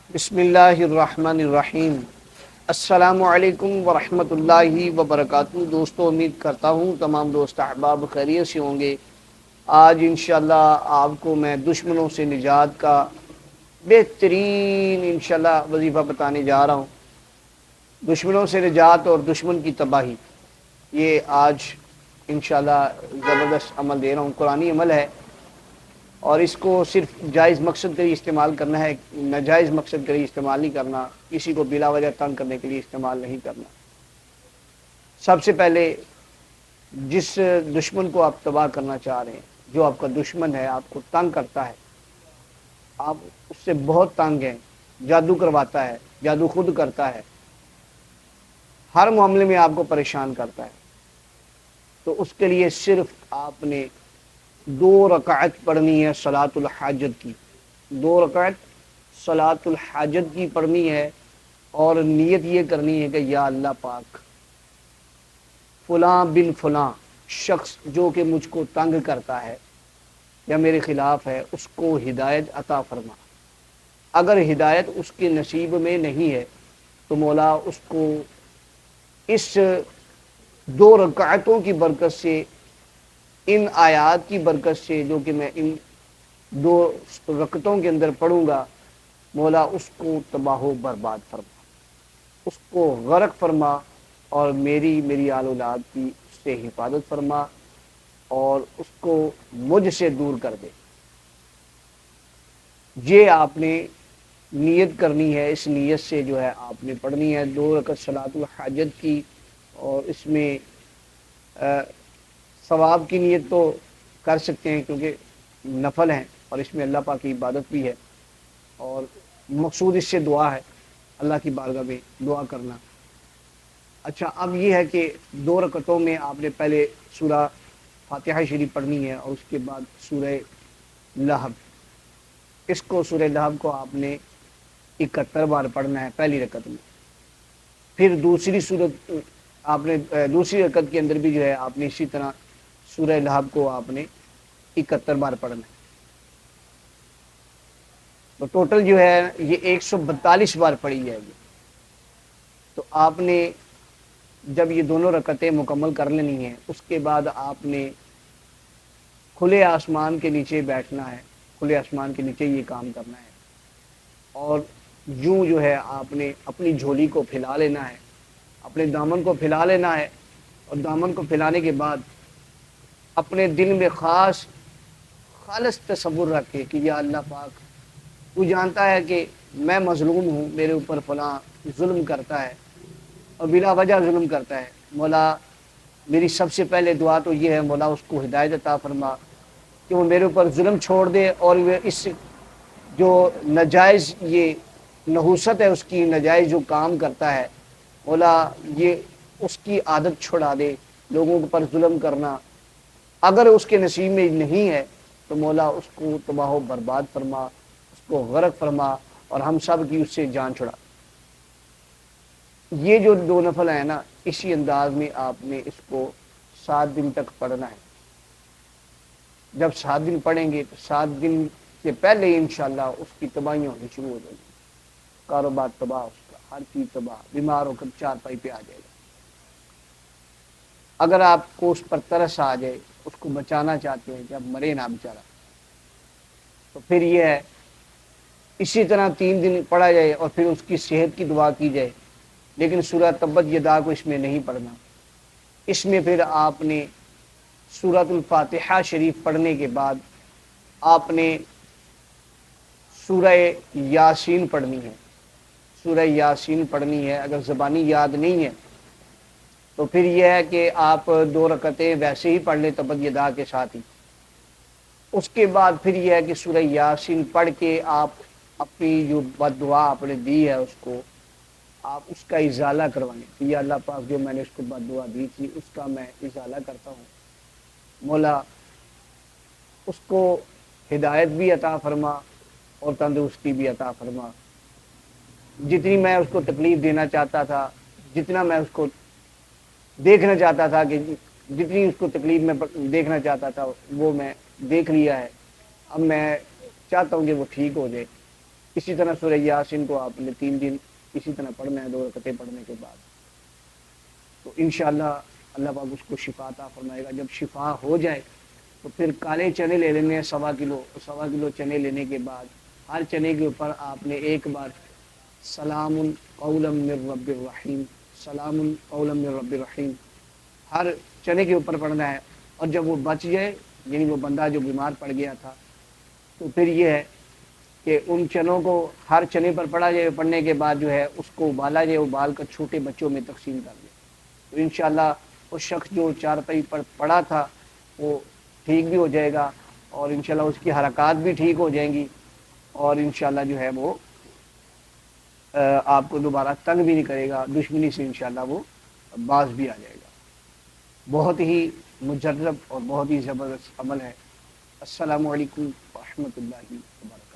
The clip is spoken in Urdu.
بسم اللہ الرحمن الرحیم۔ السلام علیکم ورحمۃ اللہ وبرکاتہ۔ دوستو، امید کرتا ہوں تمام دوست احباب خیریت سے ہوں گے۔ آج انشاءاللہ آپ کو میں دشمنوں سے نجات کا بہترین انشاءاللہ وظیفہ بتانے جا رہا ہوں۔ دشمنوں سے نجات اور دشمن کی تباہی، یہ آج انشاءاللہ زبردست عمل دے رہا ہوں، قرآنی عمل ہے، اور اس کو صرف جائز مقصد کے لیے استعمال کرنا ہے، ناجائز مقصد کے لیے استعمال نہیں کرنا، کسی کو بلا وجہ تنگ کرنے کے لیے استعمال نہیں کرنا۔ سب سے پہلے جس دشمن کو آپ تباہ کرنا چاہ رہے ہیں، جو آپ کا دشمن ہے، آپ کو تنگ کرتا ہے، آپ اس سے بہت تنگ ہیں، جادو کرواتا ہے، جادو خود کرتا ہے، ہر معاملے میں آپ کو پریشان کرتا ہے، تو اس کے لیے صرف آپ نے 2 رکعت پڑھنی ہے صلاۃ الحاجت کی۔ 2 رکعت صلاۃ الحاجت کی پڑھنی ہے، اور نیت یہ کرنی ہے کہ یا اللہ پاک، فلاں بن فلاں شخص جو کہ مجھ کو تنگ کرتا ہے یا میرے خلاف ہے، اس کو ہدایت عطا فرما۔ اگر ہدایت اس کے نصیب میں نہیں ہے تو مولا اس کو اس 2 رکعتوں کی برکت سے، ان آیات کی برکت سے جو کہ میں ان 2 رکعتوں کے اندر پڑھوں گا، مولا اس کو تباہ و برباد فرما، اس کو غرق فرما، اور میری آل اولاد کی اس سے حفاظت فرما، اور اس کو مجھ سے دور کر دے۔ یہ آپ نے نیت کرنی ہے، اس نیت سے جو ہے آپ نے پڑھنی ہے 2 رکعت صلاۃ الحاجت کی، اور اس میں ثواب کی نیت تو کر سکتے ہیں کیونکہ نفل ہیں، اور اس میں اللہ پاک کی عبادت بھی ہے، اور مقصود اس سے دعا ہے، اللہ کی بارگاہ میں دعا کرنا۔ اچھا، اب یہ ہے کہ 2 رکعتوں میں آپ نے پہلے سورہ فاتحہ شریف پڑھنی ہے، اور اس کے بعد سورہ لہب۔ اس کو سورہ لہب کو آپ نے 71 بار پڑھنا ہے پہلی رکعت میں۔ پھر دوسری صورت آپ نے دوسری رکعت کے اندر بھی جو ہے آپ نے اسی طرح سورہ لہب کو آپ نے 71 بار پڑھنا ہے، تو ٹوٹل جو ہے یہ 142 بار پڑھی جائے گی۔ تو آپ نے جب یہ دونوں رکعتیں مکمل کر لینی ہیں، اس کے بعد آپ نے کھلے آسمان کے نیچے بیٹھنا ہے، کھلے آسمان کے نیچے یہ کام کرنا ہے، اور یوں جو ہے آپ نے اپنی جھولی کو پھیلا لینا ہے، اپنے دامن کو پھیلا لینا ہے، اور دامن کو پھیلانے کے بعد اپنے دل میں خالص تصور رکھے کہ یا اللہ پاک، تو جانتا ہے کہ میں مظلوم ہوں، میرے اوپر فلاں ظلم کرتا ہے اور بلا وجہ ظلم کرتا ہے، مولا میری سب سے پہلے دعا تو یہ ہے، مولا اس کو ہدایت عطا فرما کہ وہ میرے اوپر ظلم چھوڑ دے، اور اس جو ناجائز یہ نحوست ہے اس کی، ناجائز جو کام کرتا ہے، مولا یہ اس کی عادت چھڑا دے، لوگوں پر ظلم کرنا۔ اگر اس کے نصیب میں نہیں ہے تو مولا اس کو تباہ و برباد فرما، اس کو غرق فرما، اور ہم سب کی اس سے جان چھڑا۔ یہ جو 2 نفل ہیں نا، اسی انداز میں آپ نے اس کو 7 دن تک پڑھنا ہے۔ جب 7 دن پڑھیں گے تو 7 دن سے پہلے انشاءاللہ اس کی تباہیاں ہونی شروع ہو جائیں گی، کاروبار تباہ، اس کا ہر چیز تباہ، بیمار ہو کر چارپائی پہ آ جائے گا۔ اگر آپ کو اس پر ترس آ جائے، اس کو بچانا چاہتے ہیں کہ اب مرے نہ بیچارہ، تو پھر یہ ہے اسی طرح 3 دن پڑھا جائے، اور پھر اس کی صحت کی دعا کی جائے، لیکن سورہ تبت یدا کو اس میں نہیں پڑھنا۔ اس میں پھر آپ نے سورۃ الفاتحہ شریف پڑھنے کے بعد آپ نے سورہ یاسین پڑھنی ہے، سورہ یاسین پڑھنی ہے۔ اگر زبانی یاد نہیں ہے تو پھر یہ ہے کہ آپ 2 رکعتیں ویسے ہی پڑھ لیں تبت یدا کے ساتھ ہی۔ اس کے بعد پھر یہ ہے کہ سورہ یاسین پڑھ کے آپ اپنی جو بد دعا آپ نے دی ہے اس کو آپ اس کا ازالہ کروائیں کہ یا اللہ پاک، جو میں نے اس کو بد دعا دی تھی اس کا میں ازالہ کرتا ہوں، مولا اس کو ہدایت بھی عطا فرما اور تندرستی بھی عطا فرما۔ جتنی میں اس کو تکلیف دینا چاہتا تھا، جتنا میں اس کو دیکھنا چاہتا تھا کہ جتنی اس کو تکلیف میں دیکھنا چاہتا تھا وہ میں دیکھ لیا ہے، اب میں چاہتا ہوں کہ وہ ٹھیک ہو جائے، اسی طرح سورہ یاسین کو آپ نے 3 دن اسی طرح پڑھنا ہے 2 رکعتیں پڑھنے کے بعد، تو انشاءاللہ اللہ پاک اس کو شفا عطا فرمائے گا۔ جب شفا ہو جائے تو پھر کالے چنے لے لینے ہیں 1.25 کلو، 1.25 کلو چنے لینے کے بعد ہر چنے کے اوپر آپ نے ایک بار سلام قولا من رب الرحیم، سلام قولا من رب الرحیم ہر چنے کے اوپر پڑھنا ہے۔ اور جب وہ بچ جائے، یعنی وہ بندہ جو بیمار پڑ گیا تھا، تو پھر یہ ہے کہ ان چنوں کو ہر چنے پر پڑھا جائے، پڑھنے کے بعد جو ہے اس کو ابالا جائے، ابال کر چھوٹے بچوں میں تقسیم کر دے، تو انشاءاللہ اس شخص جو چارپائی پر پڑا تھا وہ ٹھیک بھی ہو جائے گا، اور انشاءاللہ اس کی حرکات بھی ٹھیک ہو جائیں گی، اور انشاءاللہ جو ہے وہ آپ کو دوبارہ تنگ بھی نہیں کرے گا، دشمنی سے انشاءاللہ وہ باز بھی آ جائے گا۔ بہت ہی مجرب اور بہت ہی زبردست عمل ہے۔ السلام علیکم ورحمۃ اللہ وبرکاتہ۔